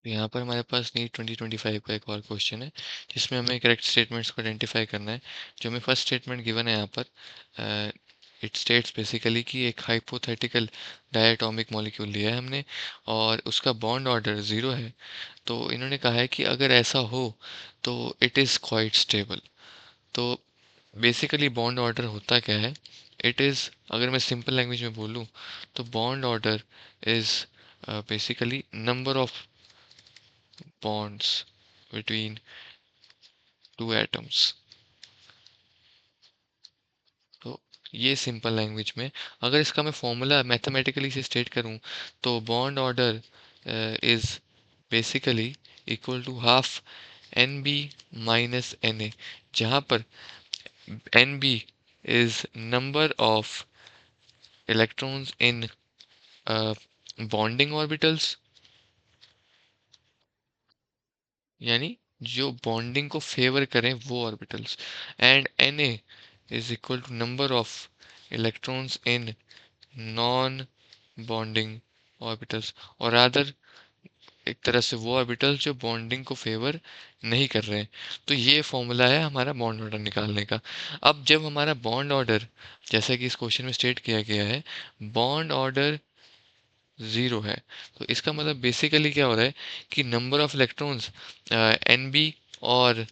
तो यहाँ पर हमारे पास नीट 2025 का एक और क्वेश्चन है जिसमें हमें करेक्ट स्टेटमेंट्स को आइडेंटिफाई करना है। जो हमें फर्स्ट स्टेटमेंट गिवन है यहाँ पर, इट स्टेट्स बेसिकली कि एक हाइपोथेटिकल डायटोमिक मॉलिक्यूल लिया है हमने और उसका बॉन्ड ऑर्डर ज़ीरो है। तो इन्होंने कहा है कि अगर ऐसा हो तो इट इज़ क्वाइट स्टेबल। तो बेसिकली बॉन्ड ऑर्डर होता क्या है? इट इज़, अगर मैं सिंपल लैंग्वेज में बोलूँ तो bond order is basically number of bonds between two atoms। तो ये सिंपल लैंग्वेज में, अगर इसका मैं फॉर्मूला मैथमेटिकली से स्टेट करूं तो bond order is basically equal to half N B minus N A, जहाँ पर N B is number of electrons in bonding orbitals, यानी जो बॉन्डिंग को फेवर करें वो orbitals, and N A is equal to number of electrons in non bonding orbitals, और other एक तरह से वो ऑर्बिटल्स जो बॉन्डिंग को फेवर नहीं कर रहे हैं। तो ये फॉर्मूला है हमारा बॉन्ड ऑर्डर निकालने का। अब जब हमारा बॉन्ड ऑर्डर, जैसा कि इस क्वेश्चन में स्टेट किया गया है, बॉन्ड ऑर्डर ज़ीरो है, तो इसका मतलब बेसिकली क्या हो रहा है कि number of electrons N B और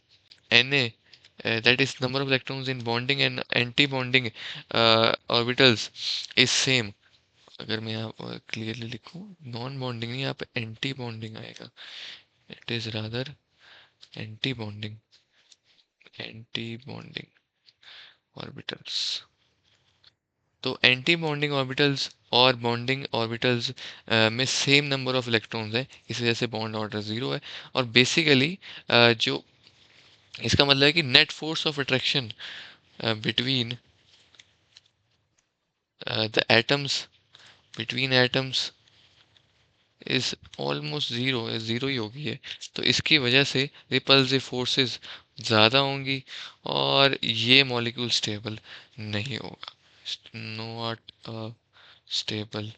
N A, that is number of electrons in bonding and anti-bonding orbitals is same। अगर मैं यहाँ क्लियरली लिखूँ, नॉन बॉन्डिंग नहीं, यहाँ पे एंटी बॉन्डिंग आएगा। It is rather anti bonding, anti bonding orbitals. तो एंटी बॉन्डिंग ऑर्बिटल्स और बॉन्डिंग ऑर्बिटल्स में सेम नंबर ऑफ इलेक्ट्रॉन्स है, इस वजह से बॉन्ड ऑर्डर ज़ीरो है। और बेसिकली जो इसका मतलब है कि net force of attraction between the atoms, between atoms is almost zero, zero ही होगी है। तो इसकी वजह से रिपल्सिव फोर्सेस ज़्यादा होंगी और ये मॉलिक्यूल स्टेबल नहीं होगा, नॉट अ स्टेबल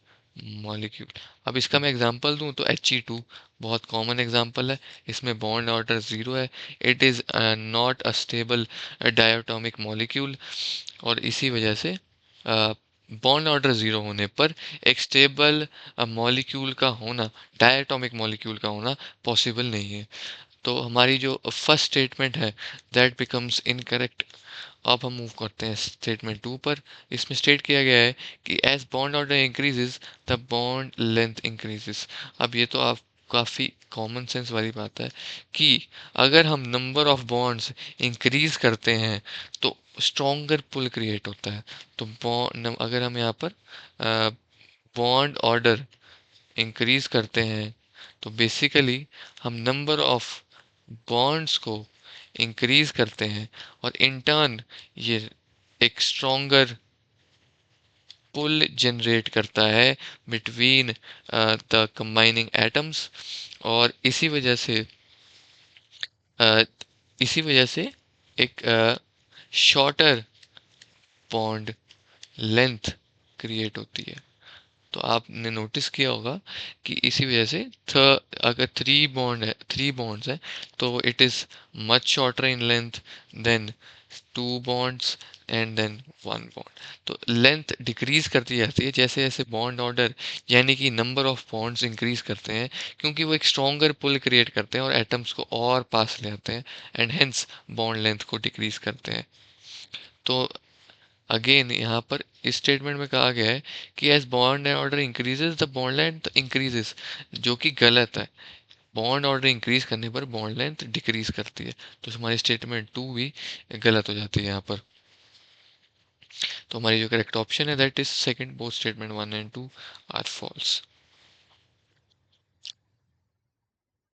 मॉलिक्यूल। अब इसका मैं एग्जांपल दूं तो He2 बहुत कॉमन एग्जांपल है, इसमें बॉन्ड ऑर्डर ज़ीरो है। It is not a stable diatomic molecule, और इसी वजह से बॉन्ड ऑर्डर ज़ीरो होने पर एक स्टेबल मॉलिक्यूल का होना, डायटोमिक मॉलिक्यूल का होना पॉसिबल नहीं है। तो हमारी जो फर्स्ट स्टेटमेंट है दैट बिकम्स इनकरेक्ट। अब हम मूव करते हैं स्टेटमेंट टू पर। इसमें स्टेट किया गया है कि as bond order increases the bond length increases. अब ये तो आप काफ़ी कॉमन सेंस वाली बात है कि अगर हम नंबर ऑफ बॉन्ड्स इंक्रीज करते हैं तो स्ट्रॉन्गर पुल क्रिएट होता है। तो बॉन्ड, अगर हम यहाँ पर बॉन्ड ऑर्डर इंक्रीज करते हैं तो बेसिकली हम नंबर ऑफ बॉन्ड्स को इंक्रीज करते हैं, और इन टर्न ये एक स्ट्रॉन्गर पुल जनरेट करता है बिटवीन द कंबाइनिंग एटम्स, और अ, इसी वजह से एक शॉर्टर बॉन्ड लेंथ क्रिएट होती है। तो आपने नोटिस किया होगा कि इसी वजह से अगर थ्री बॉन्ड्स हैं तो it is much shorter in length than two bonds and then one bond. तो लेंथ डिक्रीज करती जाती है जैसे जैसे बॉन्ड ऑर्डर, यानी कि नंबर ऑफ बॉन्ड्स इंक्रीज करते हैं, क्योंकि वो एक स्ट्रॉन्गर पुल क्रिएट करते हैं और एटम्स को और पास ले आते हैं, एंड हेंस बॉन्ड लेंथ को डिक्रीज करते हैं। तो अगेन यहाँ पर इस स्टेटमेंट में कहा गया है कि as bond order increases the bond length increases, जो कि गलत है। बॉन्ड ऑर्डर इंक्रीज करने पर बॉन्ड लेंथ डिक्रीज करती है। तो हमारी स्टेटमेंट टू भी गलत हो जाती है यहाँ पर। तो हमारी जो करेक्ट ऑप्शन है that is second, both statement one and two are false.